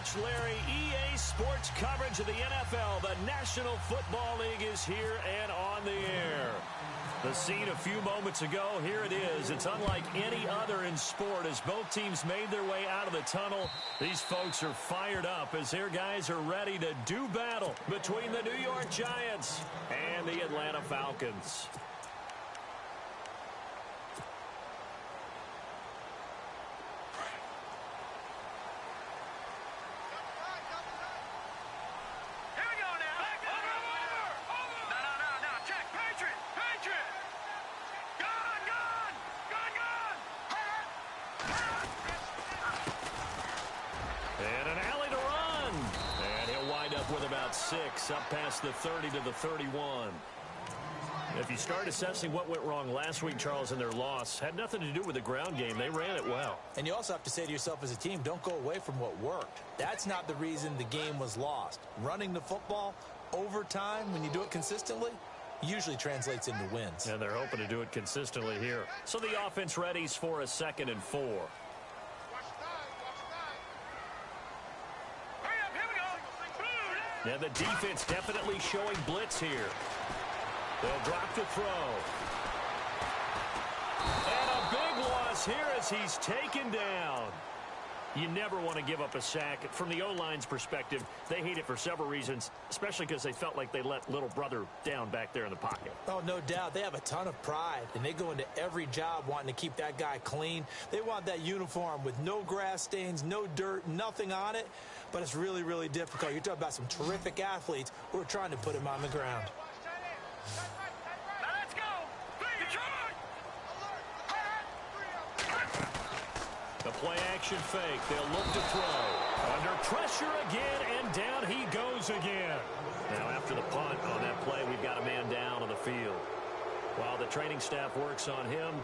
much, Larry. EA Sports coverage of the NFL. The National Football League is here and on the air. The scene a few moments ago, here it is. It's unlike any other in sport as both teams made their way out of the tunnel. These folks are fired up as their guys are ready to do battle between the New York Giants and the Atlanta Falcons. Up past the 30 to the 31. If you start assessing what went wrong last week, Charles, in their loss, had nothing to do with the ground game. They ran it well. And you also have to say to yourself as a team, don't go away from what worked. That's not the reason the game was lost. Running the football over time, when you do it consistently, usually translates into wins. And they're hoping to do it consistently here. So the offense readies for a 2nd and 4. And the defense definitely showing blitz here. They'll drop the throw. And a big loss here as he's taken down. You never want to give up a sack. From the O-line's perspective, they hate it for several reasons, especially because they felt like they let little brother down back there in the pocket. Oh, no doubt. They have a ton of pride, and they go into every job wanting to keep that guy clean. They want that uniform with no grass stains, no dirt, nothing on it. But it's really, really difficult. You're talking about some terrific athletes who are trying to put him on the ground. Now let's go. The play action fake. They'll look to throw. Under pressure again, and down he goes again. Now after the punt on that play, we've got a man down on the field. While the training staff works on him,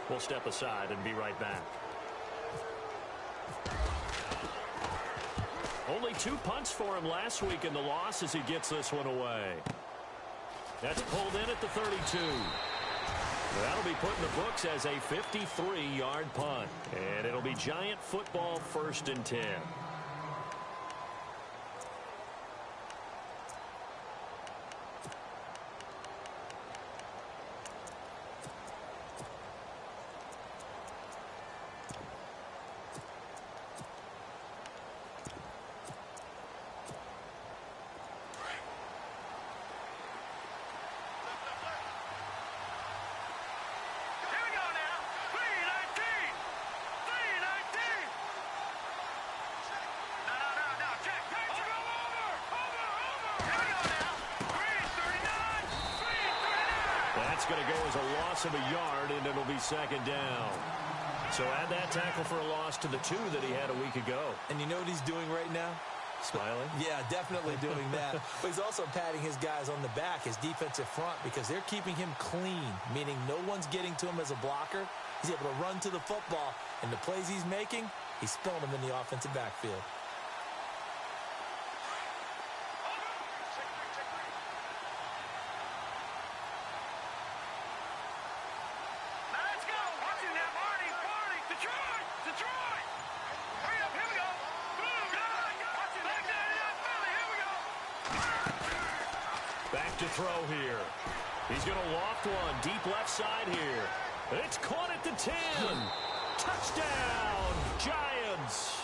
we'll step aside and be right back. Only 2 punts for him last week in the loss as he gets this one away. That's pulled in at the 32. That'll be put in the books as a 53-yard punt. And it'll be Giant football 1st and 10. Going to go as a loss of a yard, and it'll be 2nd down. So add that tackle for a loss to the 2 that he had a week ago. And you know what he's doing right now? Smiling? Yeah, definitely doing that. But he's also patting his guys on the back, his defensive front, because they're keeping him clean, meaning no one's getting to him as a blocker. He's able to run to the football, and the plays he's making, he's spilling them in the offensive backfield. Back to throw here. He's going to loft one deep left side here. It's caught at the 10. Touchdown, Giants.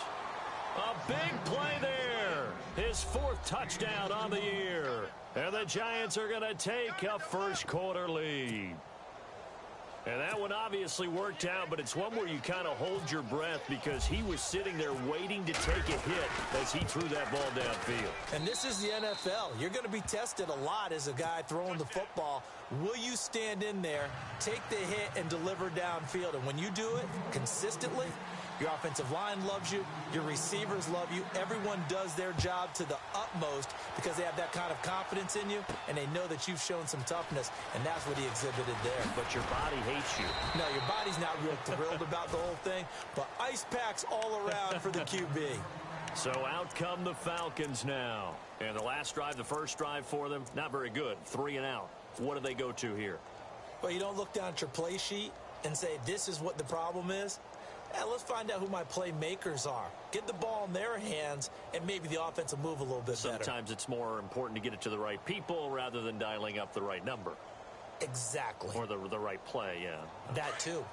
A big play there. His 4th touchdown on the year. And the Giants are going to take a 1st quarter lead. And that one obviously worked out, but it's one where you kind of hold your breath because he was sitting there waiting to take a hit as he threw that ball downfield. And this is the NFL. You're going to be tested a lot as a guy throwing the football. Will you stand in there, take the hit, and deliver downfield? And when you do it consistently, your offensive line loves you. Your receivers love you. Everyone does their job to the utmost because they have that kind of confidence in you, and they know that you've shown some toughness, and that's what he exhibited there. But your body hates you. No, your body's not real thrilled about the whole thing, but ice packs all around for the QB. So out come the Falcons now. And the last drive, the first drive for them, not very good. 3 and out. What do they go to here? Well, you don't look down at your play sheet and say, this is what the problem is. let's find out who my playmakers are. Get the ball in their hands, and maybe the offense will move a little bit better. Sometimes it's more important to get it to the right people rather than dialing up the right number. Exactly. Or the right play, yeah. That too.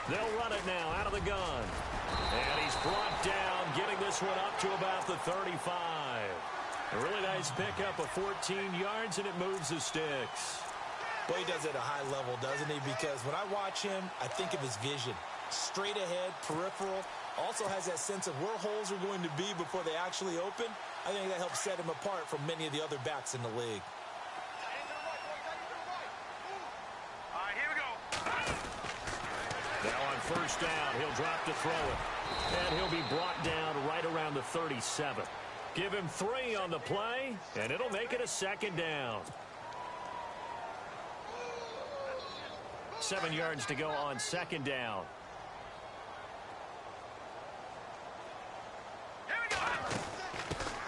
They'll run it now out of the gun. And he's brought down, getting this one up to about the 35. A really nice pickup of 14 yards, and it moves the sticks. Well, he does it at a high level, doesn't he? Because when I watch him, I think of his vision. Straight ahead, peripheral. Also has that sense of where holes are going to be before they actually open. I think that helps set him apart from many of the other backs in the league. Now on first down, he'll drop to throw it. And he'll be brought down right around the 37. Give him 3 on the play, and it'll make it a second down. 7 yards to go on second down.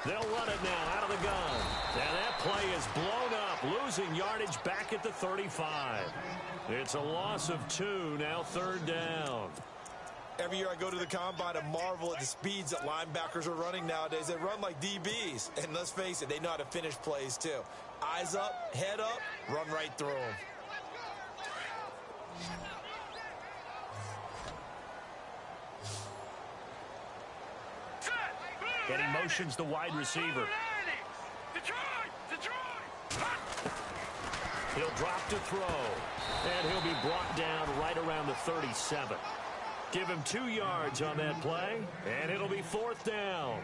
They'll run it now out of the gun. And that play is blown up, losing yardage back at the 35. It's a loss of 2, now third down. Every year I go to the combine and marvel at the speeds that linebackers are running nowadays. They run like DBs. And let's face it, they know how to finish plays too. Eyes up, head up, run right through them. And he motions the wide receiver. He'll drop to throw. And he'll be brought down right around the 37. Give him 2 yards on that play, and it'll be fourth down.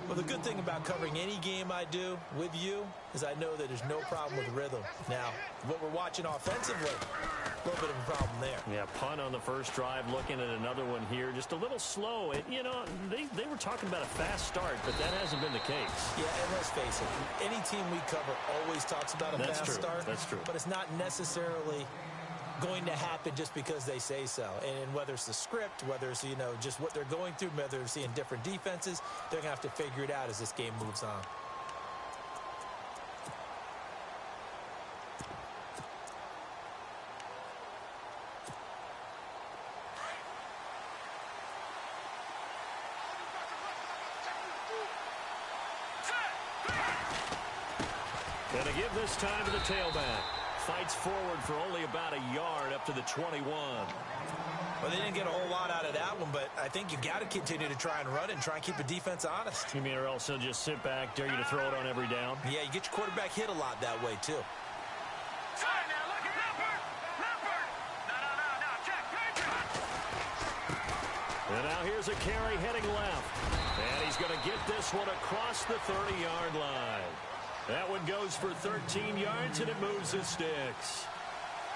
Well, the good thing about covering any game I do with you is I know that there's no problem with rhythm. Now, what we're watching offensively, a little bit of a problem there. Yeah, punt on the first drive, looking at another one here. Just a little slow. You know, they were talking about a fast start, but that hasn't been the case. Yeah, and let's face it, any team we cover always talks about a fast start. That's true. But it's not necessarily going to happen just because they say so. And whether it's the script, whether it's, you know, just what they're going through, whether they're seeing different defenses, they're going to have to figure it out as this game moves on. Gonna give this time to the tailback. Fights forward for only about a yard up to the 21. Well, they didn't get a whole lot out of that one, but I think you got to continue to try and run it and try and keep the defense honest. You mean, or else he'll just sit back, dare you to throw it on every down? Yeah, you get your quarterback hit a lot that way, too. And now here's a carry heading left. And he's going to get this one across the 30-yard line. That one goes for 13 yards, and it moves the sticks.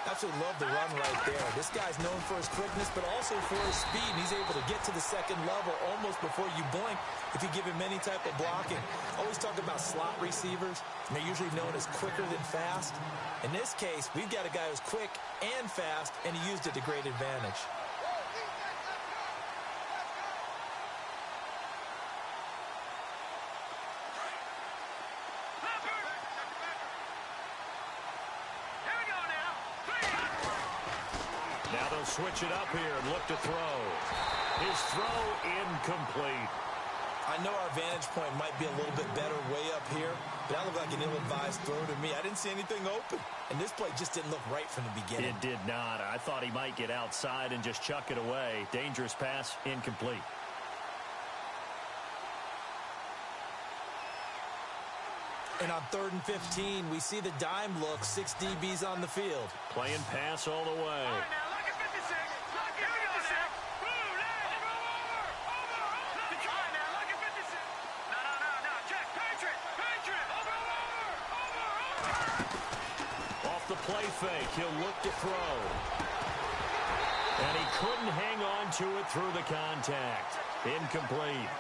Absolutely love the run right there. This guy's known for his quickness, but also for his speed. And he's able to get to the second level almost before you blink if you give him any type of blocking. Always talk about slot receivers, and they're usually known as quicker than fast. In this case, we've got a guy who's quick and fast, and he used it to great advantage. Switch it up here and look to throw. His throw incomplete. I know our vantage point might be a little bit better way up here, but that looked like an ill-advised throw to me. I didn't see anything open, and this play just didn't look right from the beginning. It did not. I thought he might get outside and just chuck it away. Dangerous pass, incomplete. And on 3rd and 15, we see the dime look, 6 DBs on the field. Playing pass all the way. The play fake, he'll look to throw. And he couldn't hang on to it through the contact. Incomplete.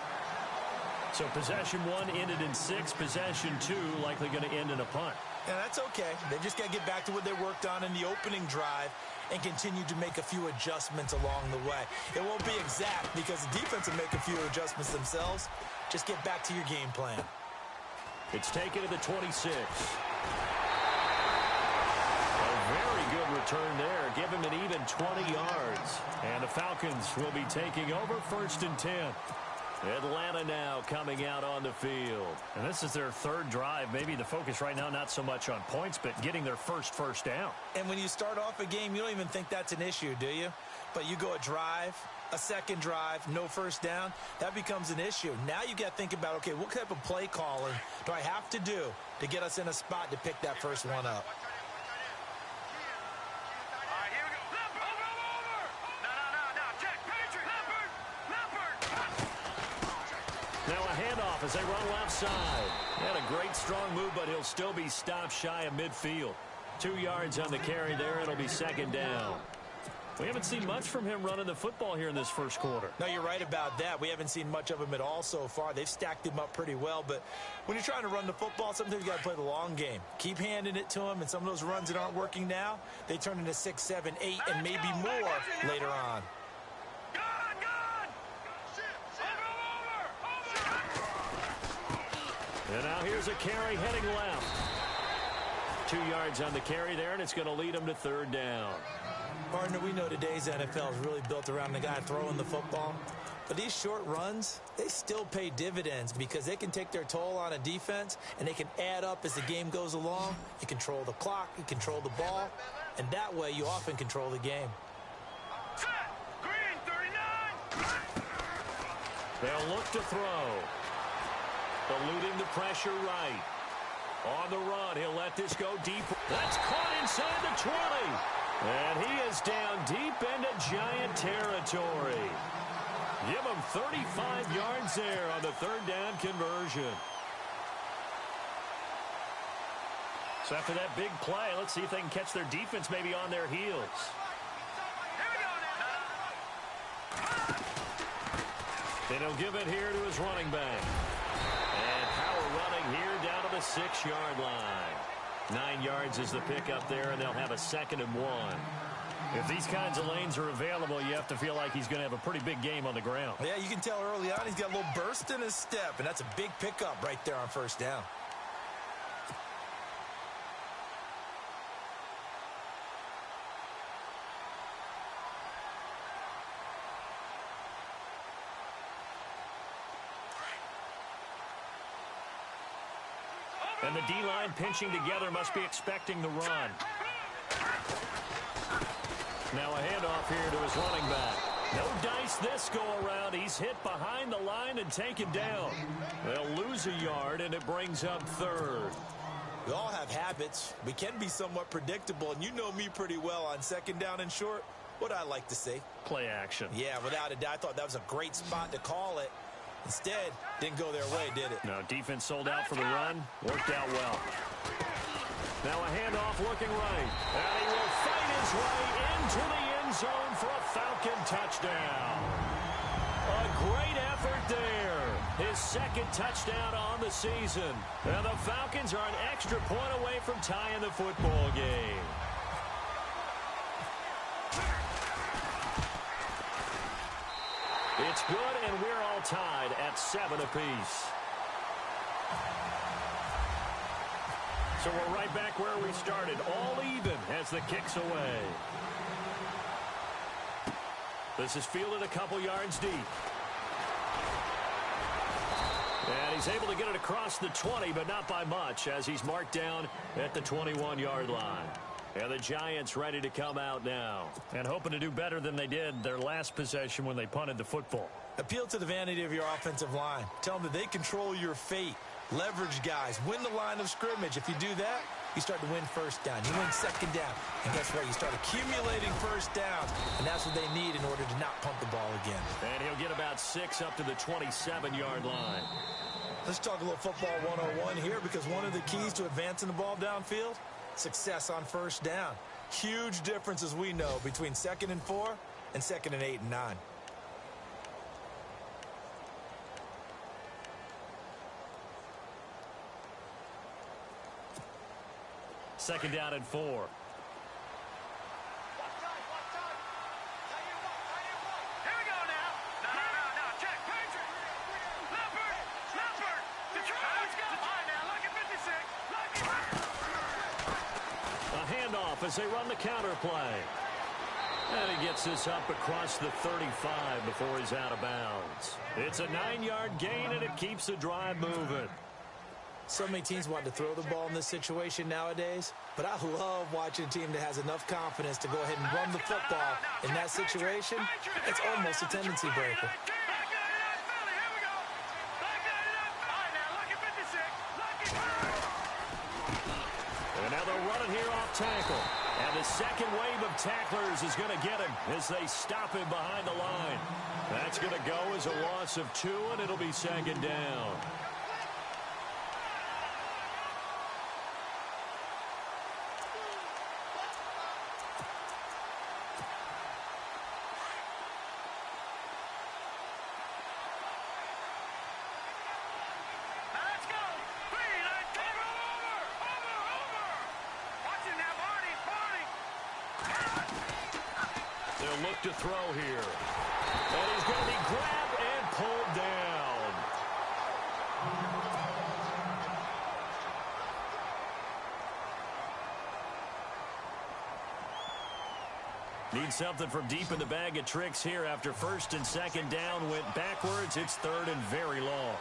So possession 1 ended in 6. Possession 2 likely going to end in a punt. Yeah, that's okay. They just got to get back to what they worked on in the opening drive and continue to make a few adjustments along the way. It won't be exact because the defense will make a few adjustments themselves. Just get back to your game plan. It's taken to the 26. return there. Give him an even 20 yards. And the Falcons will be taking over 1st and 10. Atlanta now coming out on the field. And this is their 3rd drive. Maybe the focus right now not so much on points, but getting their first down. And when you start off a game, you don't even think that's an issue, do you? But you go a drive, a 2nd drive, no 1st down, that becomes an issue. Now you got to think about, okay, what type of play calling do I have to do to get us in a spot to pick that first one up? Now a handoff as they run left side. Had a great strong move, but he'll still be stopped shy of midfield. 2 yards on the carry there. It'll be 2nd down. We haven't seen much from him running the football here in this first quarter. No, you're right about that. We haven't seen much of him at all so far. They've stacked him up pretty well, but when you're trying to run the football, sometimes you got to play the long game. Keep handing it to him, and some of those runs that aren't working now, they turn into 6, 7, 8, and maybe more later on. And now here's a carry heading left. 2 yards on the carry there, and it's going to lead him to 3rd down. Partner, we know today's NFL is really built around the guy throwing the football. But these short runs, they still pay dividends because they can take their toll on a defense, and they can add up as the game goes along. You control the clock, you control the ball, and that way you often control the game. They'll look to throw. Eluding the pressure right. On the run, he'll let this go deep. That's caught inside the 20. And he is down deep into Giant territory. Give him 35 yards there on the 3rd down conversion. So after that big play, let's see if they can catch their defense maybe on their heels. And he'll give it here to his running back. And power running here down to the 6-yard line. 9 yards is the pickup there, and they'll have a 2nd and 1. If these kinds of lanes are available, you have to feel like he's going to have a pretty big game on the ground. Yeah, you can tell early on he's got a little burst in his step, and that's a big pickup right there on 1st down. And the D-line pinching together must be expecting the run. Now a handoff here to his running back. No dice this go-around. He's hit behind the line and taken down. They'll lose a yard, and it brings up 3rd. We all have habits. We can be somewhat predictable, and you know me pretty well on 2nd down and short. What I like to say? Play action. Yeah, without a doubt. I thought that was a great spot to call it. Instead, didn't go their way, did it? No, defense sold out for the run. Worked out well. Now a handoff looking right. And he will fight his way into the end zone for a Falcon touchdown. A great effort there. His 2nd touchdown on the season. And the Falcons are an extra point away from tying the football game. It's good, and we're all tied at 7 apiece. So we're right back where we started, all even as the kick's away. This is fielded a couple yards deep. And he's able to get it across the 20, but not by much, as he's marked down at the 21-yard line. And the Giants ready to come out now. And hoping to do better than they did their last possession when they punted the football. Appeal to the vanity of your offensive line. Tell them that they control your fate. Leverage guys. Win the line of scrimmage. If you do that, you start to win 1st down. You win 2nd down. And guess what? You start accumulating 1st downs. And that's what they need in order to not punt the ball again. And he'll get about 6 up to the 27-yard line. Let's talk a little football 101 here, because one of the keys to advancing the ball downfield, success on 1st down. Huge difference, as we know, between 2nd and 4 and 2nd and 8 and 9. Second down and 4. off as they run the counter play. And he gets this up across the 35 before he's out of bounds. It's a 9-yard gain, and it keeps the drive moving. So many teams want to throw the ball in this situation nowadays, but I love watching a team that has enough confidence to go ahead and run the football. In that situation, it's almost a tendency breaker. And now they'll run it here off tackle. And the second wave of tacklers is going to get him as they stop him behind the line. That's going to go as a loss of 2, and it'll be second down. Look to throw here. And he's going to be grabbed and pulled down. Need something from deep in the bag of tricks here after first and second down went backwards. It's third and very long.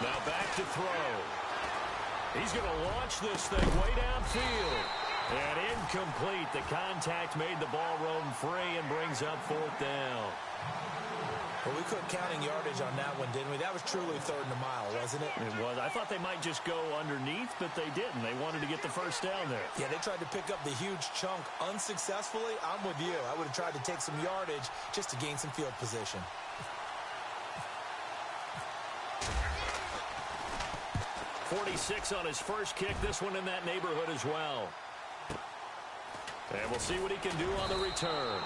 Now back to throw. He's going to launch this thing way downfield. And incomplete. The contact made the ball roam free and brings up fourth down. Well, we quit counting yardage on that one, didn't we? That was truly third and a mile, wasn't it? It was. I thought they might just go underneath, but they didn't. They wanted to get the first down there. Yeah, they tried to pick up the huge chunk unsuccessfully. I'm with you. I would have tried to take some yardage just to gain some field position. 46 on his first kick. This one in that neighborhood as well. And we'll see what he can do on the return.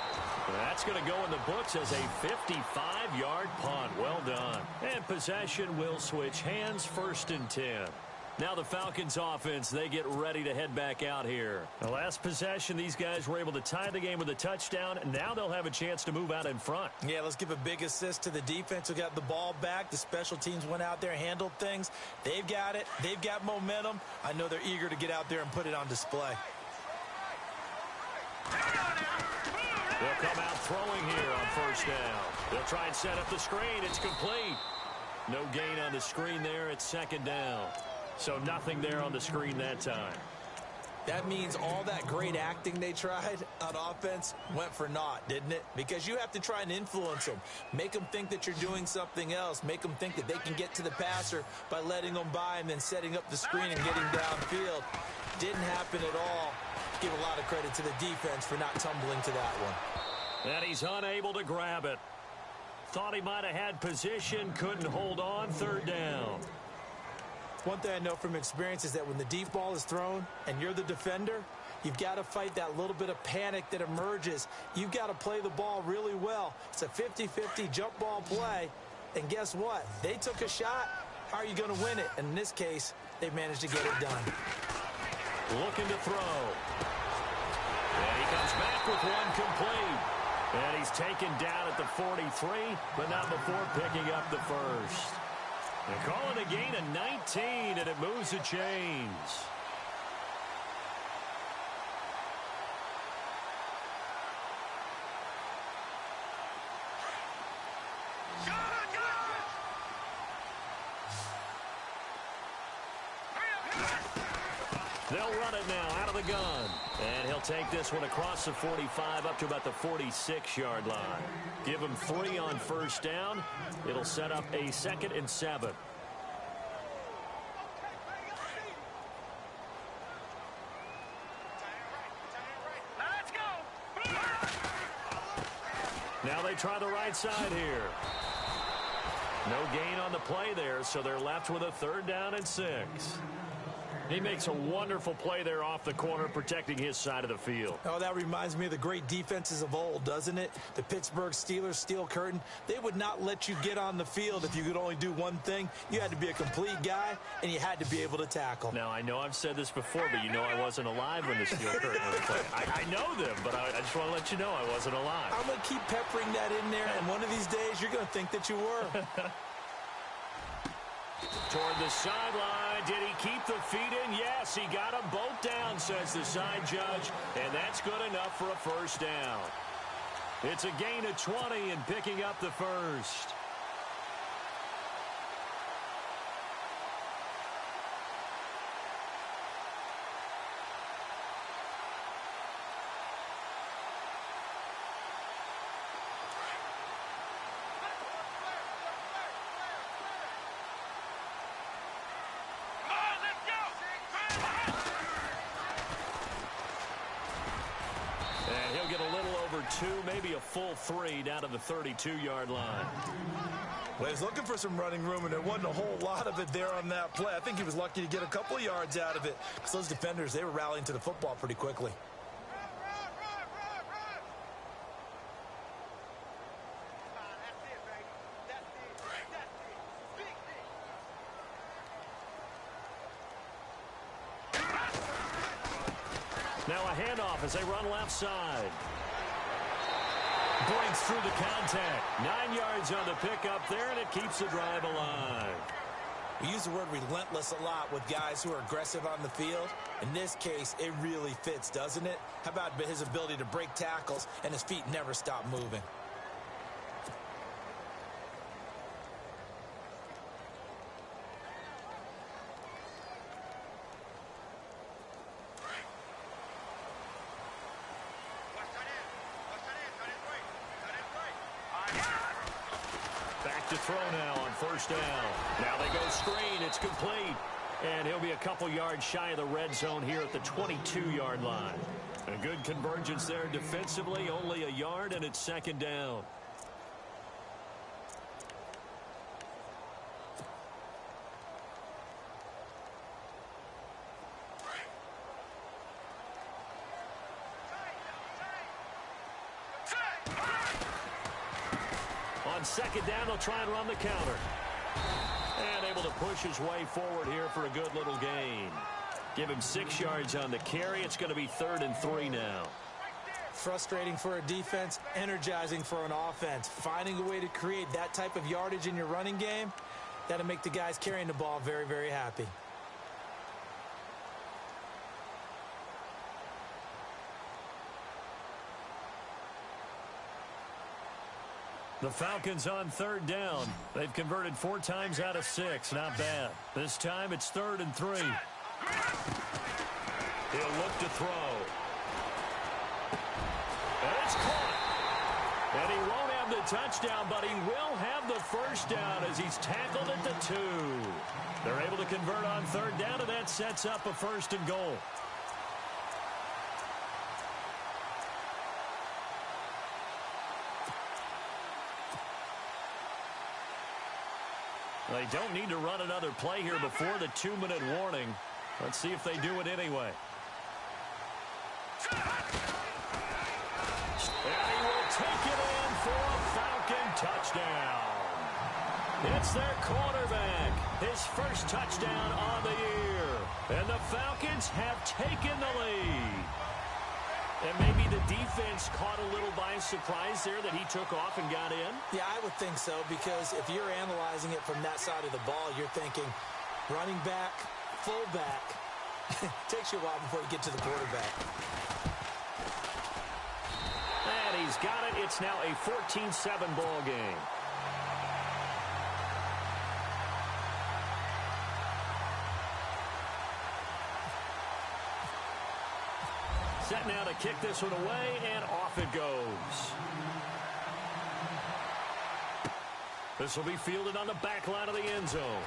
That's going to go in the books as a 55-yard punt. Well done. And possession will switch hands, first and 10. Now the Falcons offense, they get ready to head back out here. The last possession, these guys were able to tie the game with a touchdown, and now they'll have a chance to move out in front. Yeah, let's give a big assist to the defense who got the ball back. The special teams went out there, handled things. They've got it. They've got momentum. I know they're eager to get out there and put it on display. They'll come out throwing here on first down. They'll try and set up the screen. It's complete. No gain on the screen there. It's second down. So nothing there on the screen that time. That means all that great acting they tried on offense went for naught, didn't it? Because you have to try and influence them. Make them think that you're doing something else. Make them think that they can get to the passer by letting them by and then setting up the screen and getting downfield. Didn't happen at all. Give a lot of credit to the defense for not tumbling to that one. And he's unable to grab it. Thought he might have had position, couldn't hold on, third down. One thing I know from experience is that when the deep ball is thrown and you're the defender, you've got to fight that little bit of panic that emerges. You've got to play the ball really well. It's a 50-50 jump ball play. And guess what? They took a shot. How are you going to win it? And in this case, they managed to get it done. Looking to throw. And he comes back with one complete. And he's taken down at the 43, but not before picking up the first. They call it a gain of 19, and it moves the chains. They'll run it now out of the gun. And he'll take this one across the 45 up to about the 46-yard line. Give him 3 on first down. It'll set up a 2nd and 7. Now they try the right side here. No gain on the play there, so they're left with a 3rd down and 6. He makes a wonderful play there off the corner, protecting his side of the field. Oh, that reminds me of the great defenses of old, doesn't it? The Pittsburgh Steelers steel curtain. They would not let you get on the field if you could only do one thing. You had to be a complete guy, and you had to be able to tackle. Now, I know I've said this before, but you know I wasn't alive when the steel curtain was played. I know them, but I just want to let you know I wasn't alive. I'm going to keep peppering that in there, and one of these days you're going to think that you were. Toward the sideline. Did he keep the feet in? Yes, he got them both down, says the side judge, and that's good enough for a first down. It's a gain of 20 and picking up the first. Maybe a full 3 down to the 32-yard line. Well, he's looking for some running room, and there wasn't a whole lot of it there on that play. I think he was lucky to get a couple of yards out of it because those defenders, they were rallying to the football pretty quickly. Now a handoff as they run left side. Breaks through the contact. 9 yards on the pickup there, and it keeps the drive alive. We use the word relentless a lot with guys who are aggressive on the field. In this case, it really fits, doesn't it? How about his ability to break tackles and his feet never stop moving? To throw now on first down. Now they go screen. It's complete. And he'll be a couple yards shy of the red zone here at the 22-yard line. A good convergence there defensively. Only a yard, and it's second down. On second down, they'll try and run the counter. And able to push his way forward here for a good little gain. Give him 6 yards on the carry. It's going to be 3rd and 3 now. Frustrating for a defense, energizing for an offense. Finding a way to create that type of yardage in your running game, that'll make the guys carrying the ball very, very happy. The Falcons on 3rd down. They've converted 4 times out of 6. Not bad. This time it's 3rd and 3. He'll look to throw. And it's caught. And he won't have the touchdown, but he will have the first down as he's tackled at the 2. They're able to convert on 3rd down, and that sets up a 1st and goal. They don't need to run another play here before the 2-minute warning. Let's see if they do it anyway. And he will take it in for a Falcon touchdown. It's their quarterback. His first touchdown on the year. And the Falcons have taken the lead. And maybe the defense caught a little by surprise there that he took off and got in? Yeah, I would think so, because if you're analyzing it from that side of the ball, you're thinking running back, fullback. Takes you a while before you get to the quarterback. And he's got it. It's now a 14-7 ball game. Set now to kick this one away, and off it goes. This will be fielded on the back line of the end zone.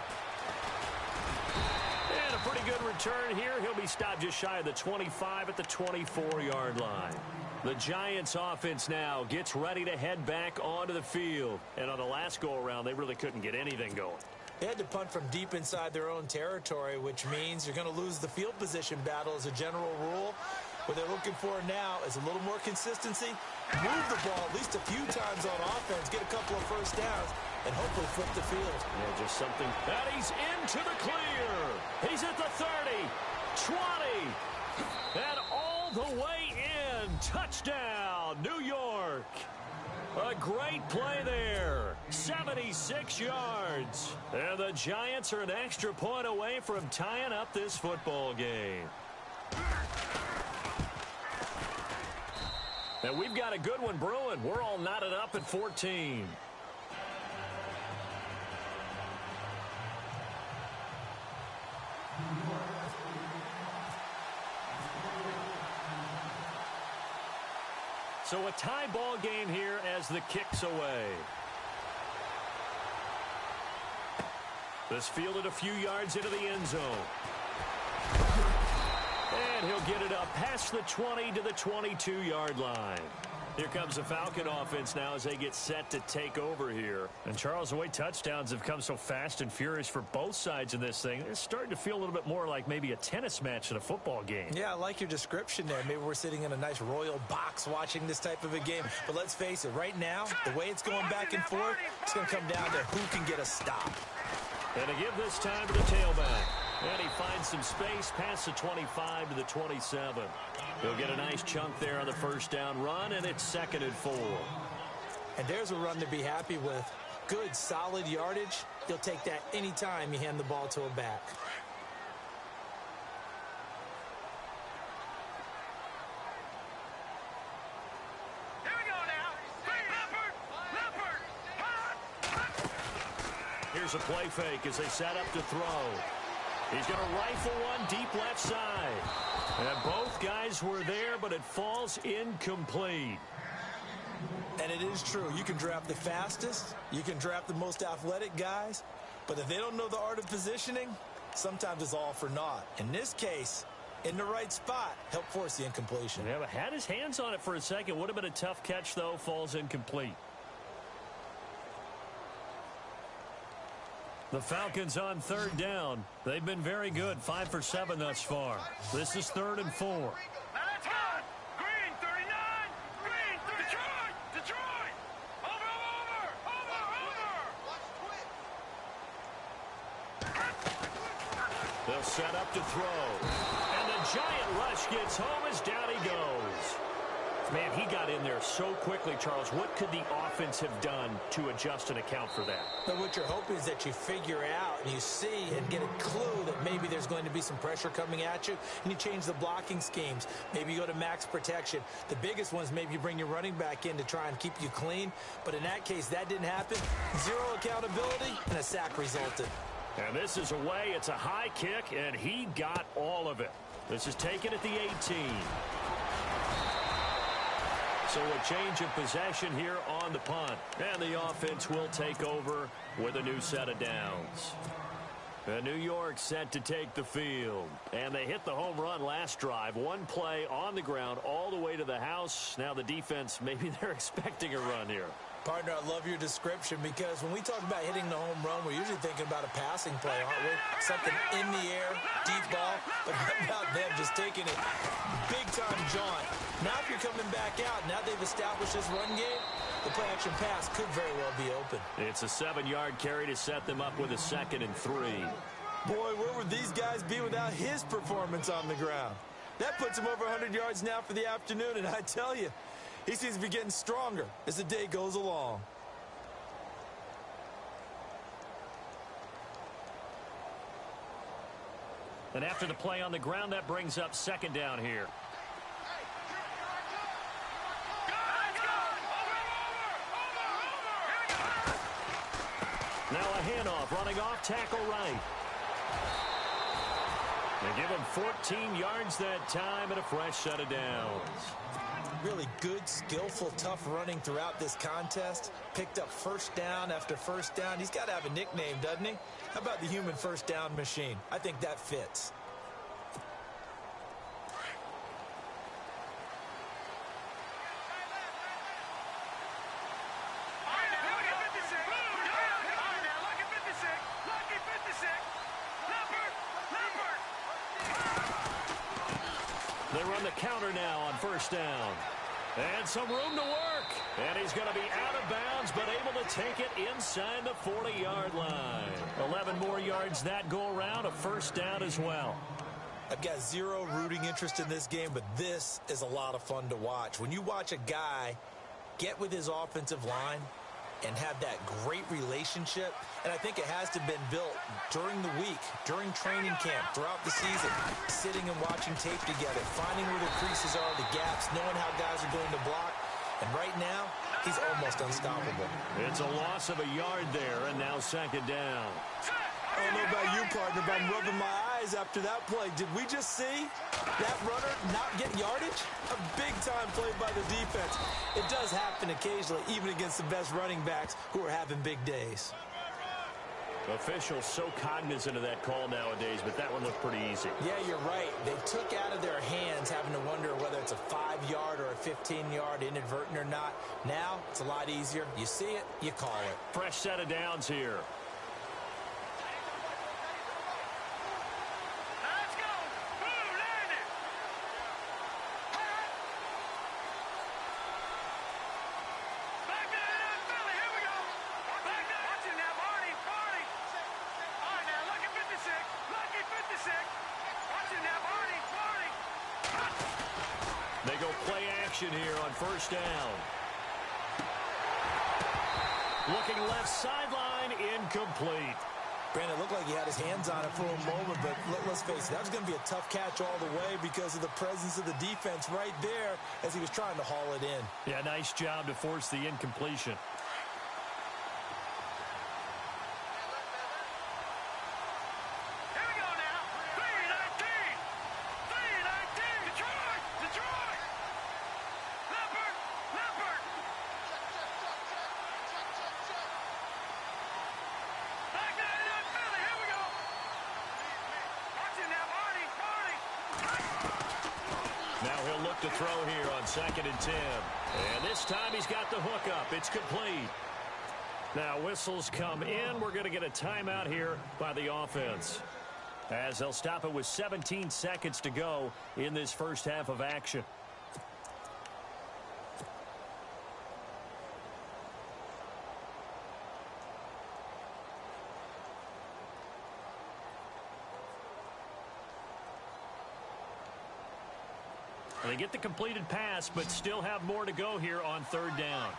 And a pretty good return here. He'll be stopped just shy of the 25 at the 24-yard line. The Giants offense now gets ready to head back onto the field. And on the last go-around, they really couldn't get anything going. They had to punt from deep inside their own territory, which means you're going to lose the field position battle as a general rule. What they're looking for now is a little more consistency, move the ball at least a few times on offense, get a couple of first downs, and hopefully flip the field. Yeah, just something. And he's into the clear. He's at the 30, 20, and all the way in. Touchdown, New York. A great play there. 76 yards. And the Giants are an extra point away from tying up this football game. And we've got a good one brewing. We're all knotted up at 14. So a tie ball game here as the kick's away. This fielded a few yards into the end zone. And he'll get it up past the 20 to the 22-yard line. Here comes the Falcon offense now as they get set to take over here. And, Charles, the way touchdowns have come so fast and furious for both sides in this thing, it's starting to feel a little bit more like maybe a tennis match than a football game. Yeah, I like your description there. Maybe we're sitting in a nice royal box watching this type of a game. But let's face it, right now, the way it's going back and forth, it's going to come down to who can get a stop. And to give this time to the tailback. And he finds some space past the 25 to the 27. He'll get a nice chunk there on the first down run, and it's 2nd and 4. And there's a run to be happy with. Good, solid yardage. You'll take that anytime you hand the ball to a back. Here we go now. Leopard. Here's a play fake as they set up to throw. He's going to rifle one deep left side. And both guys were there, but it falls incomplete. And it is true. You can draft the fastest. You can draft the most athletic guys. But if they don't know the art of positioning, sometimes it's all for naught. In this case, in the right spot, help force the incompletion. Yeah, but had his hands on it for a second. Would have been a tough catch, though. Falls incomplete. The Falcons on 3rd down. They've been very good, 5 for 7 thus far. This is 3rd and 4. Now that's on. Green, 39. Green, Detroit. Detroit. Over. They'll set up to throw. And the giant rush gets home as down he goes. Man, he got in there so quickly, Charles. What could the offense have done to adjust and account for that? But what you're hoping is that you figure out and you see and get a clue that maybe there's going to be some pressure coming at you, and you change the blocking schemes. Maybe you go to max protection. The biggest ones, maybe you bring your running back in to try and keep you clean. But in that case, that didn't happen. Zero accountability, and a sack resulted. And this is away. It's a high kick, and he got all of it. This is taken at the 18. So a change of possession here on the punt. And the offense will take over with a new set of downs. And New York set to take the field. And they hit the home run last drive. One play on the ground all the way to the house. Now the defense, maybe they're expecting a run here. Partner, I love your description because when we talk about hitting the home run, we're usually thinking about a passing play, aren't we? Something in the air, deep ball, but how about them just taking it big-time jaunt. Now if you're coming back out, now they've established this run game, the play-action pass could very well be open. It's a 7-yard carry to set them up with a 2nd and 3. Boy, where would these guys be without his performance on the ground? That puts him over 100 yards now for the afternoon, and I tell you, he seems to be getting stronger as the day goes along. And after the play on the ground, that brings up 2nd down here. Now a handoff, running off, tackle right. They give him 14 yards that time and a fresh set of downs. Really good, skillful, tough running throughout this contest. Picked up first down after first down. He's got to have a nickname, doesn't he? How about the human first down machine? I think that fits. Lucky 56. They run the counter now on first down. And some room to work. And he's going to be out of bounds, but able to take it inside the 40-yard line. 11 more yards that go around, a first down as well. I've got zero rooting interest in this game, but this is a lot of fun to watch. When you watch a guy get with his offensive line and have that great relationship, and I think it has to have been built during the week, during training camp, throughout the season, sitting and watching tape together, finding where the creases are, the gaps, knowing how guys are going to block. And right now, he's almost unstoppable. It's a loss of a yard there, and now second down. I don't know about you, partner, but I'm rubbing my eyes after that play. Did we just see that runner not get yardage? A big-time play by the defense. It does happen occasionally, even against the best running backs who are having big days. Officials so cognizant of that call nowadays, but that one looked pretty easy. Yeah, you're right. They took out of their hands having to wonder whether it's a 5-yard or a 15-yard inadvertent or not. Now, it's a lot easier. You see it, you call it. Fresh set of downs here. They go play action here on first down. Looking left sideline, incomplete. Brandon, it looked like he had his hands on it for a moment, but let's face it, that was going to be a tough catch all the way because of the presence of the defense right there as he was trying to haul it in. Yeah, nice job to force the incompletion. Now he'll look to throw here on 2nd and 10. And this time he's got the hook up. It's complete. Now whistles come in. We're going to get a timeout here by the offense, as they'll stop it with 17 seconds to go in this first half of action. They get the completed pass, but still have more to go here on third down.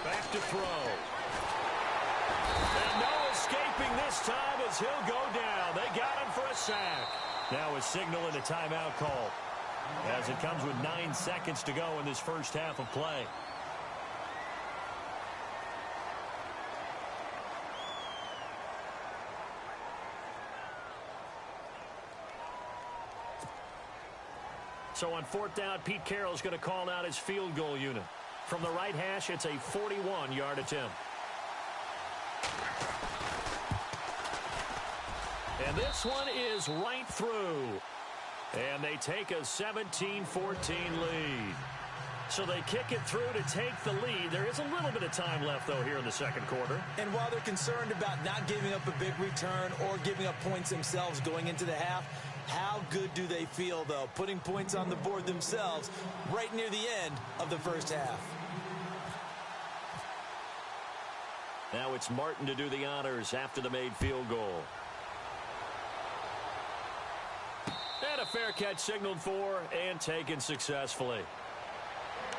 Back to throw. And no escaping this time as he'll go down. They got him for a sack. Now a signal and a timeout call, as it comes with 9 seconds to go in this first half of play. So on fourth down, Pete Carroll's going to call out his field goal unit. From the right hash, it's a 41-yard attempt. And this one is right through. And they take a 17-14 lead. So they kick it through to take the lead. There is a little bit of time left, though, here in the second quarter. And while they're concerned about not giving up a big return or giving up points themselves going into the half, how good do they feel, though, putting points on the board themselves right near the end of the first half? Now it's Martin to do the honors after the made field goal. And a fair catch signaled for and taken successfully.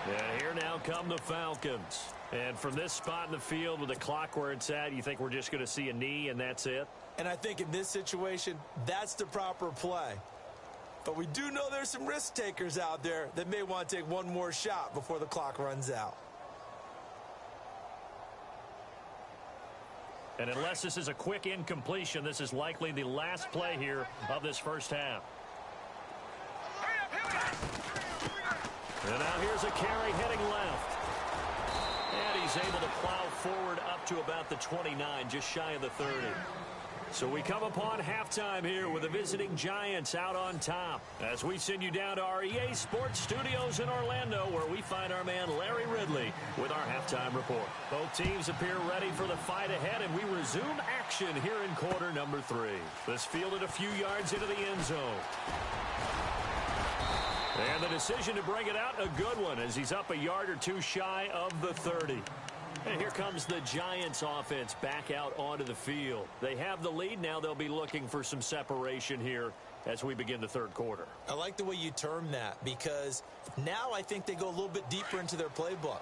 And here now come the Falcons. And from this spot in the field with the clock where it's at, you think we're just going to see a knee and that's it? And I think in this situation, that's the proper play. But we do know there's some risk takers out there that may want to take one more shot before the clock runs out. And unless this is a quick incompletion, this is likely the last play here of this first half. And now here's a carry heading left. And he's able to plow forward up to about the 29, just shy of the 30. So we come upon halftime here with the visiting Giants out on top as we send you down to our EA Sports Studios in Orlando, where we find our man Larry Ridley with our halftime report. Both teams appear ready for the fight ahead, and we resume action here in quarter number 3. This fielded a few yards into the end zone. And the decision to bring it out, a good one, as he's up a yard or two shy of the 30. And here comes the Giants offense back out onto the field. They have the lead. Now they'll be looking for some separation here as we begin the third quarter. I like the way you term that, because now I think they go a little bit deeper into their playbook.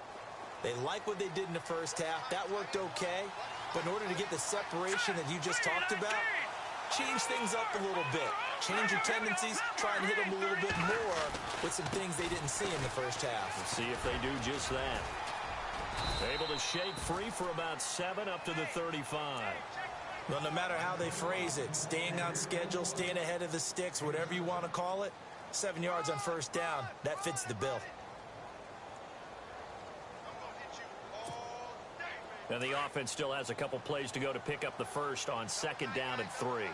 They like what they did in the first half. That worked okay. But in order to get the separation that you just talked about, change things up a little bit. Change your tendencies. Try and hit them a little bit more with some things they didn't see in the first half. Let's see if they do just that. Able to shake free for about 7 up to the 35. Well, no matter how they phrase it, staying on schedule, staying ahead of the sticks, whatever you want to call it, 7 yards on first down, that fits the bill. And the offense still has a couple plays to go to pick up the first on 2nd down and 3.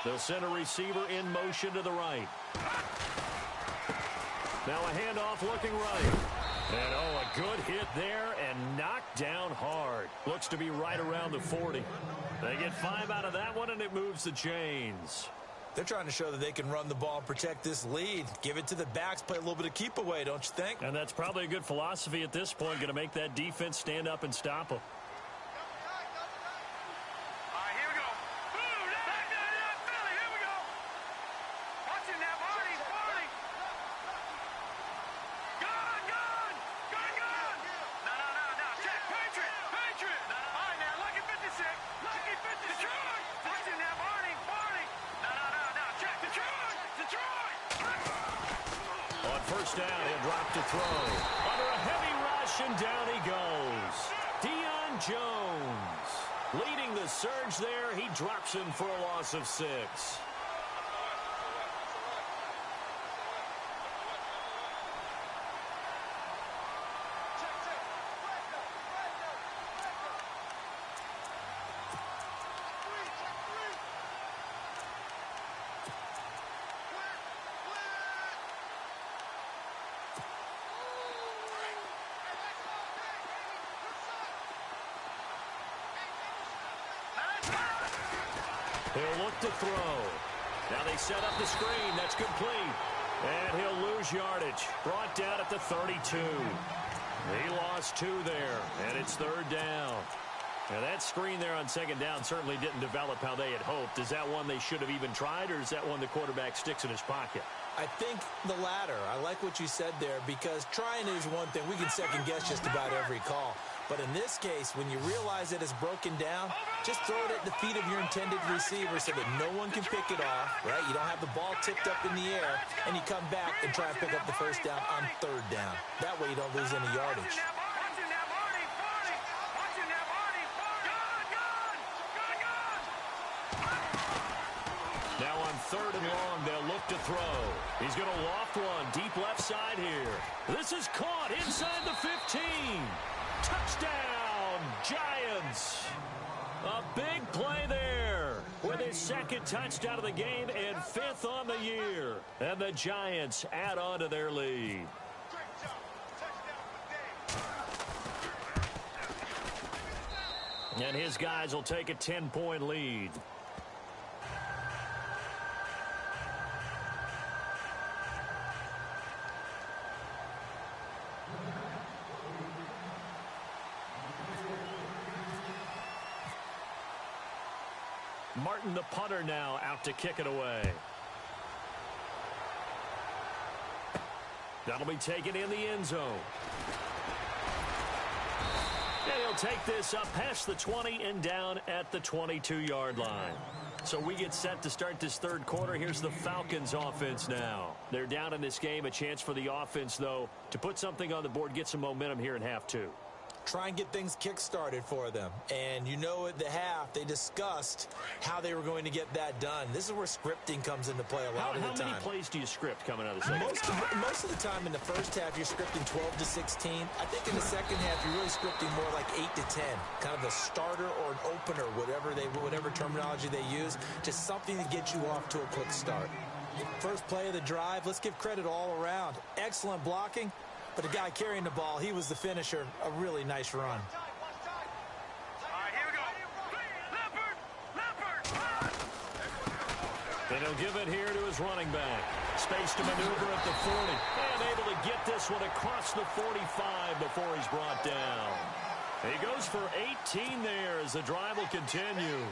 They'll send a receiver in motion to the right. Now a handoff looking right. And a good hit there and knocked down hard. Looks to be right around the 40. They get 5 out of that one, and it moves the chains. They're trying to show that they can run the ball and protect this lead. Give it to the backs, play a little bit of keep away, don't you think? And that's probably a good philosophy at this point, going to make that defense stand up and stop them. First down, he'll drop to throw. Under a heavy rush, and down he goes. Deion Jones leading the surge there. He drops him for a loss of 6. He'll look to throw. Now they set up the screen. That's complete. And he'll lose yardage. Brought down at the 32. He lost 2 there, and it's 3rd down. Now that screen there on 2nd down certainly didn't develop how they had hoped. Is that one they should have even tried, or is that one the quarterback sticks in his pocket? I think the latter. I like what you said there, because trying is one thing. We can second guess just about every call. But in this case, when you realize that it's broken down, just throw it at the feet of your intended receiver so that no one can pick it off, right? You don't have the ball tipped up in the air, and you come back and try and pick up the first down on 3rd down. That way you don't lose any yardage. Now on 3rd and long, they'll look to throw. He's going to loft one deep left side here. This is caught inside the 15. Touchdown, Giants. A big play there with his 2nd touchdown of the game and 5th on the year. And the Giants add on to their lead. And his guys will take a 10-point lead. Martin, the punter, now out to kick it away. That'll be taken in the end zone. And he'll take this up past the 20 and down at the 22-yard line. So we get set to start this 3rd quarter. Here's the Falcons offense now. They're down in this game. A chance for the offense, though, to put something on the board, get some momentum here in half 2. try and get things kick-started for them. And you know at the half, they discussed how they were going to get that done. This is where scripting comes into play a lot of the time. How many plays do you script coming out of the second? Most of the time in the first half, you're scripting 12 to 16. I think in the second half, you're really scripting more like 8 to 10. Kind of a starter or an opener, whatever terminology they use. Just something to get you off to a quick start. First play of the drive, let's give credit all around. Excellent blocking, but the guy carrying the ball, he was the finisher. A really nice run. All right, here we go. Leopard! And he'll give it here to his running back. Space to maneuver at the 40. And able to get this one across the 45 before he's brought down. He goes for 18 there as the drive will continue.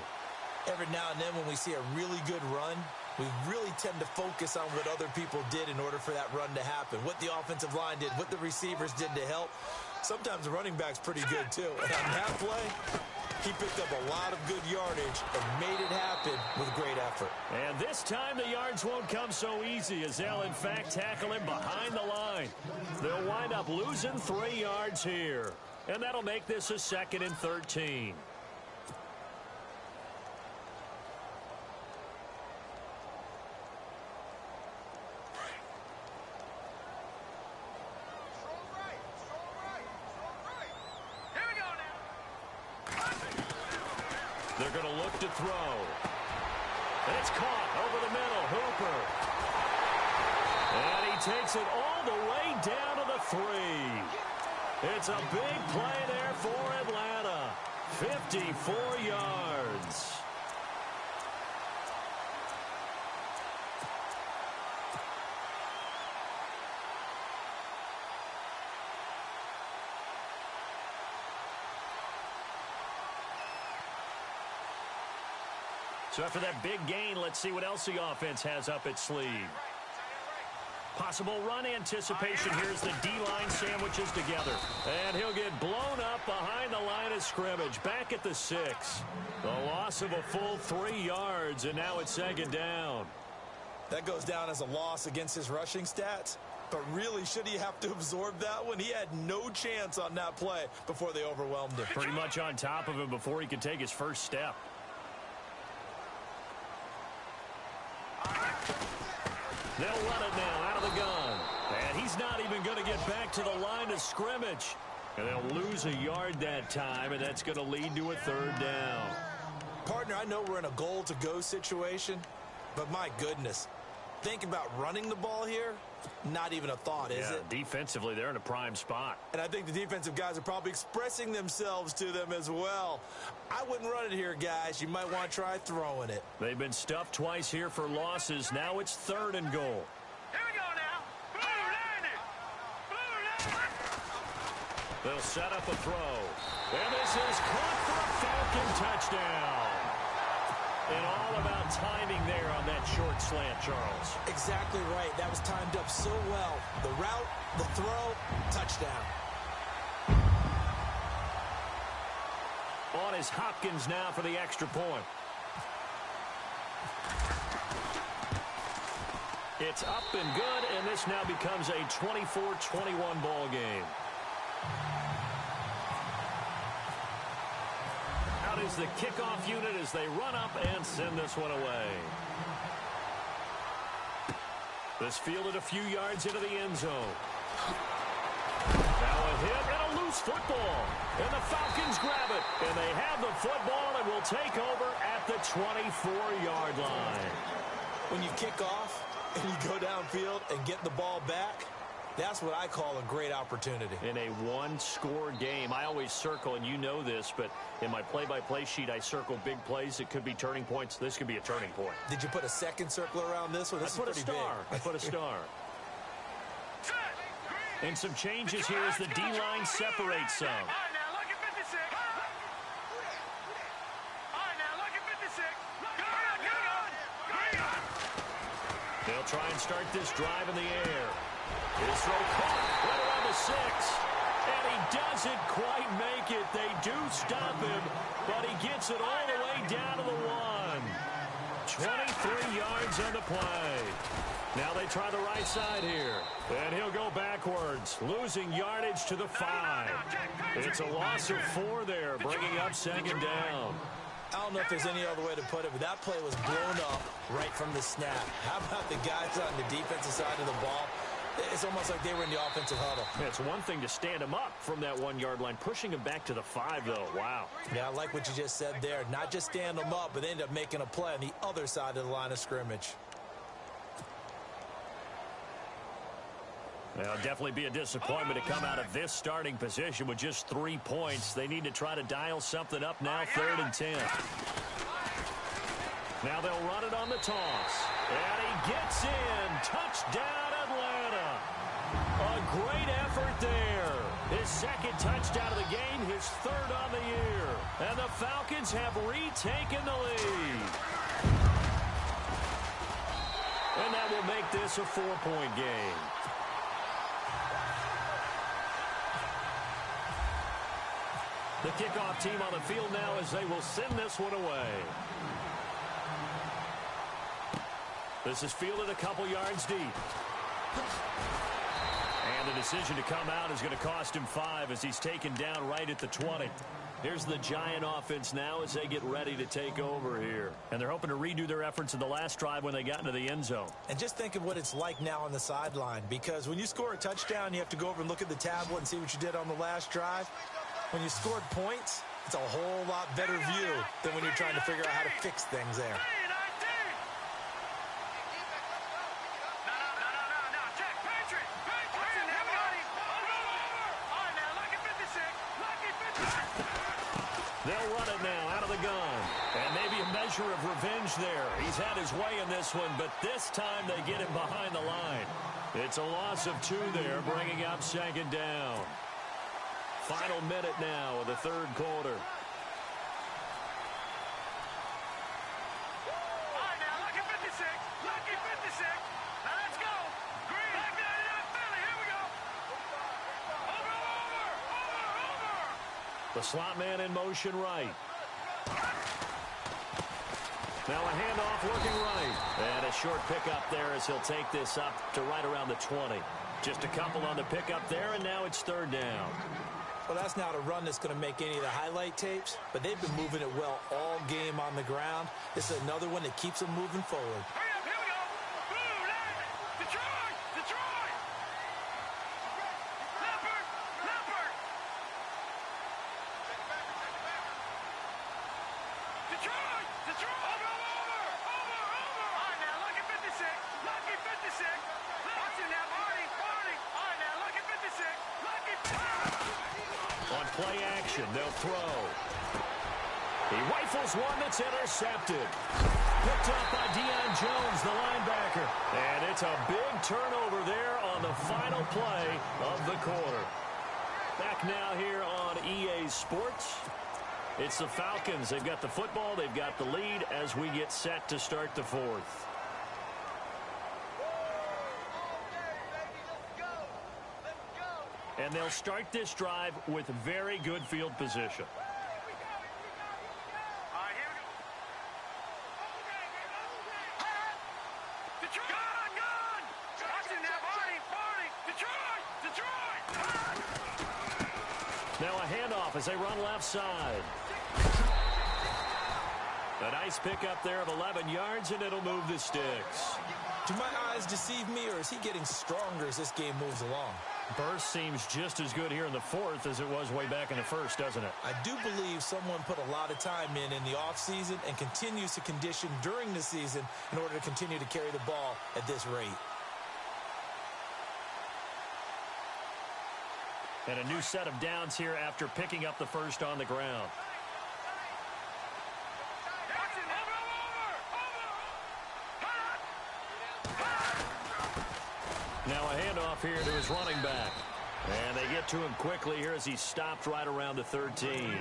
Every now and then when we see a really good run, we really tend to focus on what other people did in order for that run to happen. What the offensive line did, what the receivers did to help. Sometimes the running back's pretty good too. And on that play, he picked up a lot of good yardage and made it happen with great effort. And this time the yards won't come so easy as they'll in fact tackle him behind the line. They'll wind up losing 3 yards here. And that'll make this a 2nd and 13. They're going to look to throw. And it's caught over the middle. Hooper. And he takes it all the way down to the 3. It's a big play there for Atlanta. 54 yards. So after that big gain, let's see what else the offense has up its sleeve. Possible run anticipation. Here's the D-line sandwiches together. And he'll get blown up behind the line of scrimmage. Back at the 6. The loss of a full 3 yards, and now it's 2nd down. That goes down as a loss against his rushing stats. But really, should he have to absorb that one? He had no chance on that play before they overwhelmed him. Pretty much on top of him before he could take his first step. They'll run it now out of the gun. And he's not even going to get back to the line of scrimmage. And they'll lose a yard that time, and that's going to lead to a 3rd down. Partner, I know we're in a goal-to-go situation, but my goodness, think about running the ball here. Not even a thought, is it? Defensively, they're in a prime spot. And I think the defensive guys are probably expressing themselves to them as well. I wouldn't run it here, guys. You might want to try throwing it. They've been stuffed twice here for losses. Now it's 3rd and goal. Here we go now. Blue landed. Blue landed. They'll set up a throw. And this is caught for a Falcon touchdown. And all about timing there on that short slant, Charles. Exactly right. That was timed up so well. The route, the throw, touchdown. On is Hopkins now for the extra point. It's up and good, and this now becomes a 24-21 ball game. Out is the kickoff unit as they run up and send this one away. This fielded a few yards into the end zone. Now a hit and a loose football. And the Falcons grab it. And they have the football and will take over at the 24-yard line. When you kick off and you go downfield and get the ball back, that's what I call a great opportunity. In a one-score game, I always circle, and you know this, but in my play-by-play sheet, I circle big plays that could be turning points. This could be a turning point. Did you put a second circle around this one? This I put a star. I put a star. And some changes here as the D-line separates some. All right, now look at 56. All right, now look at 56. Get on. They'll try and start this drive in the air. His throw caught right around the 6. And he doesn't quite make it. They do stop him, but he gets it all the way down to the 1. 23 yards on the play. Now they try the right side here. And he'll go backwards, losing yardage to the 5. It's a loss of 4 there, bringing up second down. I don't know if there's any other way to put it, but that play was blown up right from the snap. How about the guys on the defensive side of the ball? It's almost like they were in the offensive huddle. Yeah, it's one thing to stand him up from that 1-yard line. Pushing him back to the 5, though. Wow. Yeah, I like what you just said there. Not just stand them up, but they end up making a play on the other side of the line of scrimmage. Well, definitely be a disappointment to come out of this starting position with just 3 points. They need to try to dial something up now, 3rd and 10. Now they'll run it on the toss. And he gets in. Touchdown, Atlanta. A great effort there. His 2nd touchdown of the game, his 3rd on the year. And the Falcons have retaken the lead. And that will make this a 4-point game. The kickoff team on the field now as they will send this one away. This is fielded a couple yards deep. And the decision to come out is going to cost him 5 as he's taken down right at the 20. Here's the Giant offense now as they get ready to take over here. And they're hoping to redo their efforts in the last drive when they got into the end zone. And just think of what it's like now on the sideline, because when you score a touchdown, you have to go over and look at the tablet and see what you did on the last drive. When you scored points, it's a whole lot better view than when you're trying to figure out how to fix things there. They'll run it now out of the gun. And maybe a measure of revenge there. He's had his way in this one, but this time they get him behind the line. It's a loss of 2 there, bringing up second down. Final minute now of the 3rd quarter. The slot man in motion right. Now a handoff working right. And a short pickup there as he'll take this up to right around the 20. Just a couple on the pickup there, and now it's 3rd down. Well, that's not a run that's going to make any of the highlight tapes, but they've been moving it well all game on the ground. This is another one that keeps them moving forward. Play action, they'll throw. He rifles one that's intercepted. Picked up by Deion Jones, the linebacker. And it's a big turnover there on the final play of the quarter. Back now here on EA Sports. It's the Falcons. They've got the football, they've got the lead as we get set to start the 4th. And they'll start this drive with very good field position. Now a handoff as they run left side. A nice pickup there of 11 yards, and it'll move the sticks. Do my eyes deceive me, or is he getting stronger as this game moves along? Burst seems just as good here in the 4th as it was way back in the 1st, doesn't it? I do believe someone put a lot of time in the offseason and continues to condition during the season in order to continue to carry the ball at this rate. And a new set of downs here after picking up the 1st on the ground. Now a handoff here to his running back. And they get to him quickly here as he stopped right around the 13.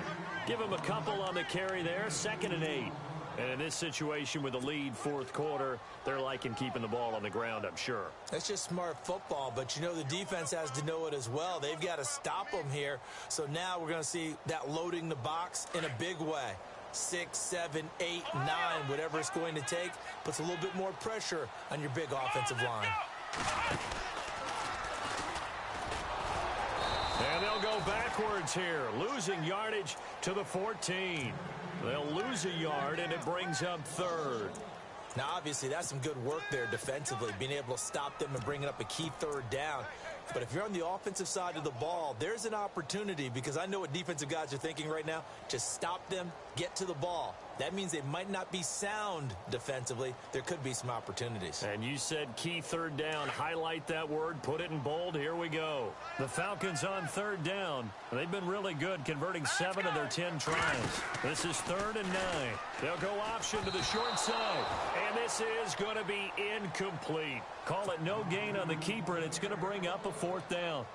Give him a couple on the carry there, 2nd and 8. And in this situation with the lead 4th quarter, they're liking keeping the ball on the ground, I'm sure. That's just smart football, but you know the defense has to know it as well. They've got to stop them here. So now we're going to see that loading the box in a big way. 6, 7, 8, 9, whatever it's going to take, puts a little bit more pressure on your big offensive line. And they'll go backwards here, losing yardage to the 14. They'll lose a yard, and it brings up third. Now, obviously, that's some good work there defensively, being able to stop them and bringing up a key third down. But if you're on the offensive side of the ball, there's an opportunity, because I know what defensive guys are thinking right now. Just stop them, get to the ball. That means they might not be sound defensively. There could be some opportunities. And you said key third down. Highlight that word. Put it in bold. Here we go. The Falcons on third down. They've been really good, converting 7 of their 10 tries. This is 3rd and 9. They'll go option to the short side. And this is going to be incomplete. Call it no gain on the keeper, and it's going to bring up a 4th down.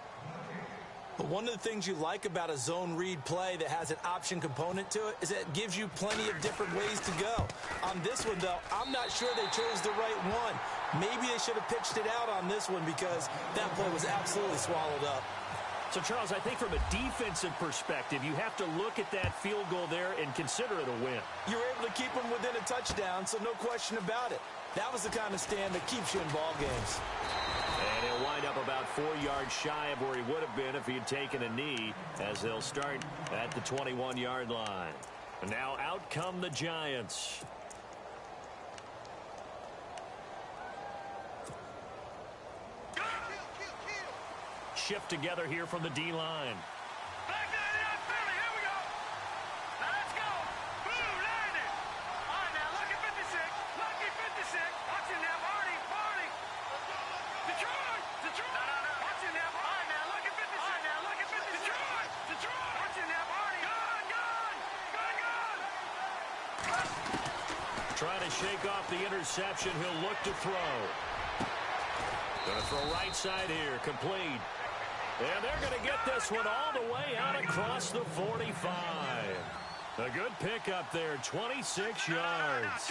But one of the things you like about a zone read play that has an option component to it is that it gives you plenty of different ways to go. On this one, though, I'm not sure they chose the right one. Maybe they should have pitched it out on this one, because that play was absolutely swallowed up. So, Charles, I think from a defensive perspective, you have to look at that field goal there and consider it a win. You were able to keep them within a touchdown, so no question about it. That was the kind of stand that keeps you in ball games. And he'll wind up about 4 yards shy of where he would have been if he had taken a knee, as they'll start at the 21-yard line. And now out come the Giants. Shift together here from the D-line. Back there, Philly. Here we go. Now let's go. Boom, landed. All right, now lucky 56. Lucky 56. Watch it now, Barney. Detroit. Watch it now, Barney. All right, now lucky 56. All right, now lucky 56. Detroit. Watch it now, Barney. Gun. Trying to shake off the interception. He'll look to throw. Going to throw right side here. Complete. And they're going to get this one all the way out across the 45. A good pickup there, 26 yards.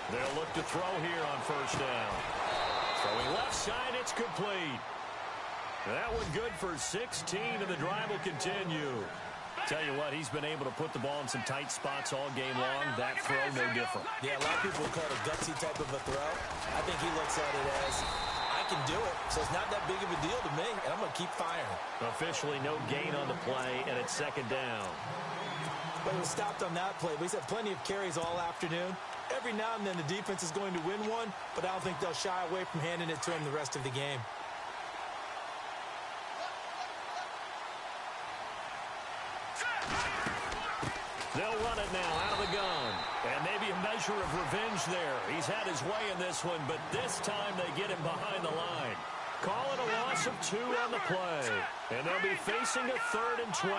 They'll look to throw here on 1st down. Throwing left side, it's complete. That one good for 16, and the drive will continue. Tell you what, he's been able to put the ball in some tight spots all game long. That throw, no different. Yeah, a lot of people call it a gutsy type of a throw. I think he looks at it as, I can do it, so it's not that big of a deal to me, and I'm going to keep firing. Officially no gain on the play, and it's 2nd down. But he was stopped on that play. But he's had plenty of carries all afternoon. Every now and then the defense is going to win one, but I don't think they'll shy away from handing it to him the rest of the game. They'll run it now out of the gun. And maybe a measure of revenge there. He's had his way in this one, but this time they get him behind the line. Call it a loss of 2 on the play. And they'll be facing a 3rd and 12.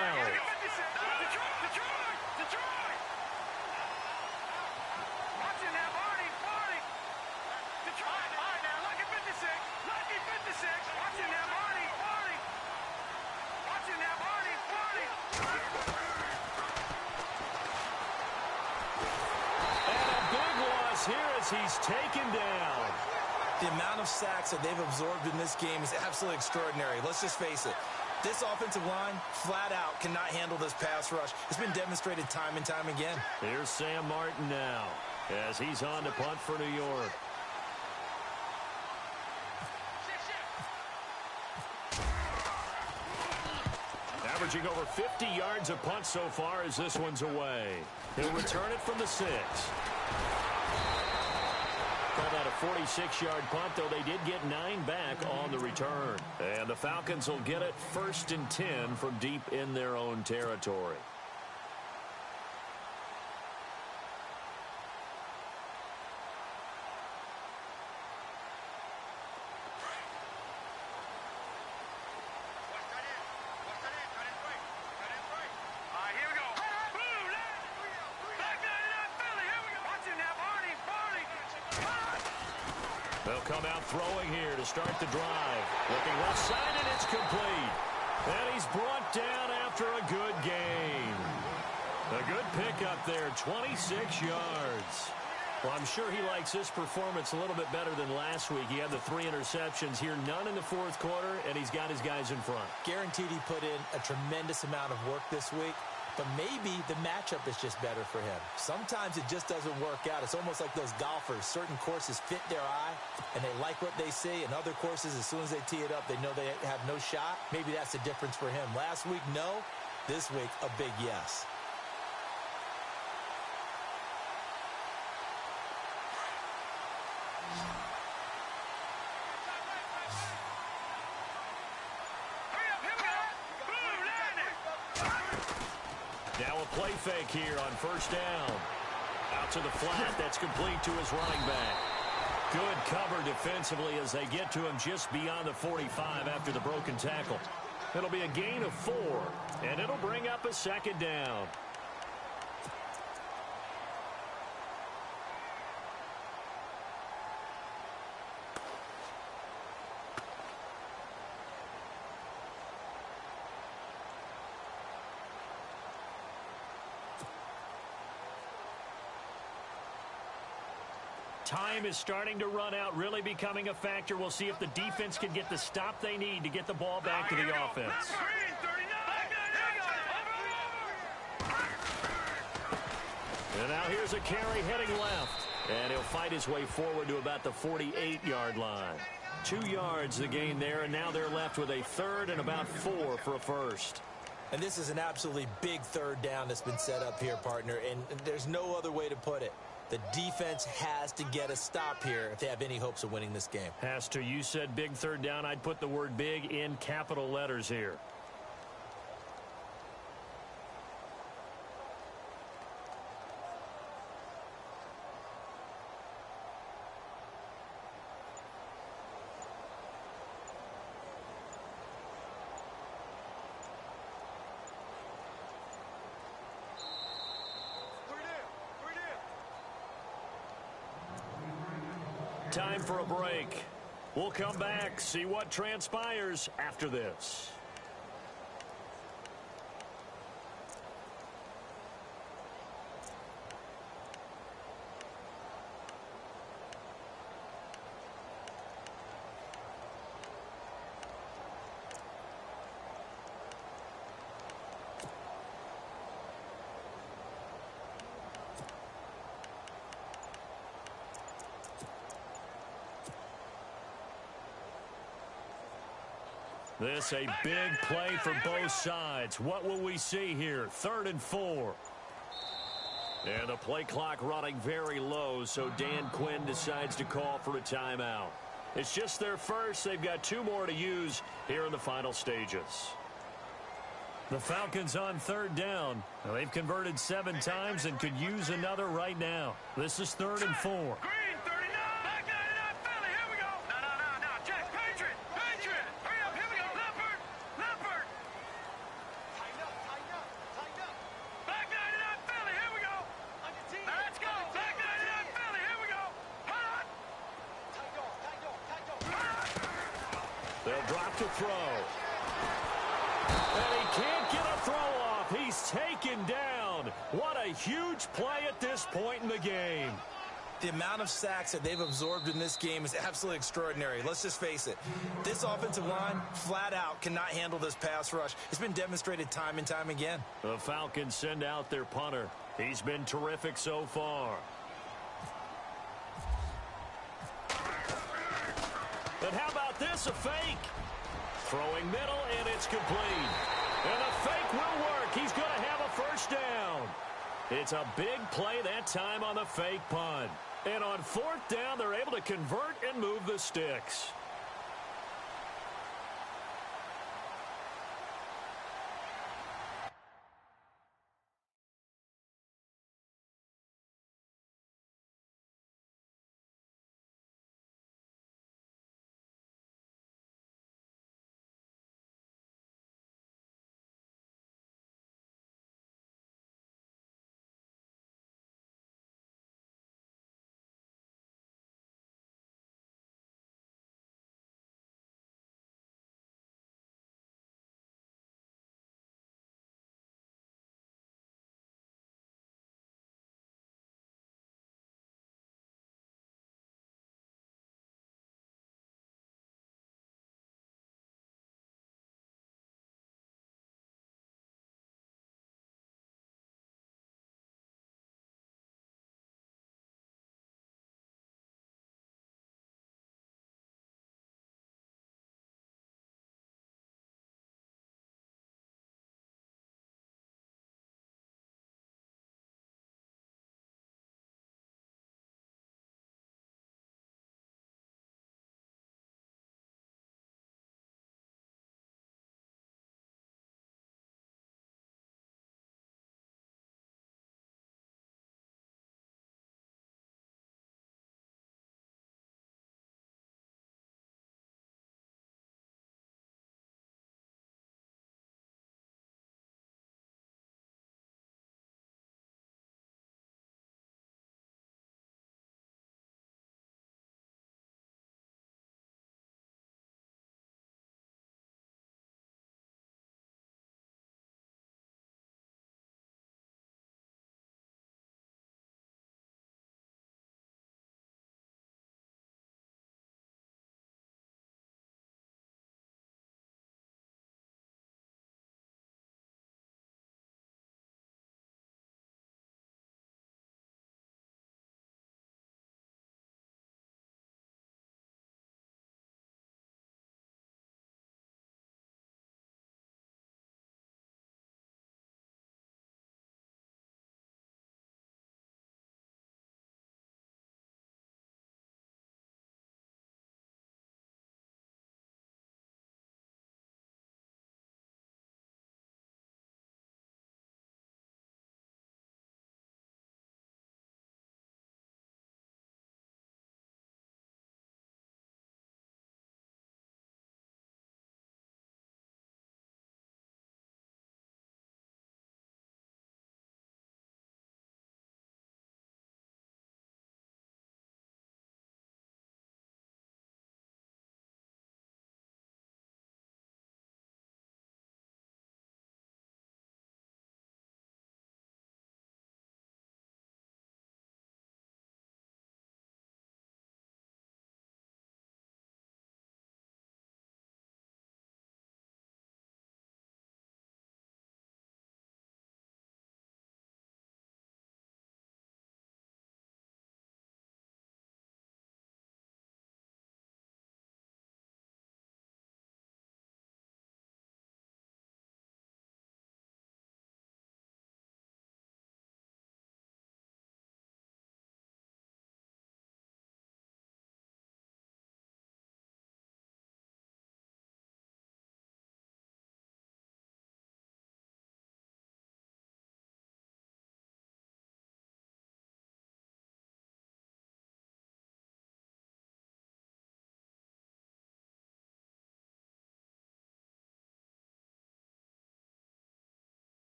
He's taken down. The amount of sacks that they've absorbed in this game is absolutely extraordinary. Let's just face it. This offensive line, flat out, cannot handle this pass rush. It's been demonstrated time and time again. Here's Sam Martin now as he's on to punt for New York. Averaging over 50 yards a punt so far as this one's away. He'll return it from the 6. Call that a 46-yard punt, though they did get 9 back on the return. And the Falcons will get it 1st and 10 from deep in their own territory. They'll come out throwing here to start the drive. Looking left side, and it's complete. And he's brought down after a good gain. A good pickup there, 26 yards. Well, I'm sure he likes this performance a little bit better than last week. He had the 3 interceptions here, none in the fourth quarter, and he's got his guys in front. Guaranteed he put in a tremendous amount of work this week, but maybe the matchup is just better for him. Sometimes it just doesn't work out. It's almost like those golfers. Certain courses fit their eye, and they like what they see, and other courses, as soon as they tee it up, they know they have no shot. Maybe that's the difference for him. Last week, no. This week, a big yes. Now a play fake here on first down. Out to the flat. That's complete to his running back. Good cover defensively as they get to him just beyond the 45 after the broken tackle. It'll be a gain of 4, and it'll bring up a second down. Time is starting to run out, really becoming a factor. We'll see if the defense can get the stop they need to get the ball back to the offense. And now here's a carry heading left. And he'll fight his way forward to about the 48-yard line. 2 yards the gain there, and now they're left with a third and about 4 for a first. And this is an absolutely big third down that's been set up here, partner, and there's no other way to put it. The defense has to get a stop here if they have any hopes of winning this game. Has to. You said big third down. I'd put the word big in capital letters here. Time for a break. We'll come back, see what transpires after this. This a big play for both sides. What will we see here? 3rd and 4. And the play clock running very low, so Dan Quinn decides to call for a timeout. It's just their first. They've got 2 more to use here in the final stages. The Falcons on 3rd down. Now, they've converted 7 times and could use another right now. This is 3rd and 4. They'll drop to throw. And he can't get a throw off. He's taken down. What a huge play at this point in the game. The amount of sacks that they've absorbed in this game is absolutely extraordinary. Let's just face it. This offensive line, flat out, cannot handle this pass rush. It's been demonstrated time and time again. The Falcons send out their punter. He's been terrific so far. But how about this, a fake? Throwing middle, and it's complete. And a fake will work. He's going to have a first down. It's a big play that time on the fake punt. And on 4th down, they're able to convert and move the sticks.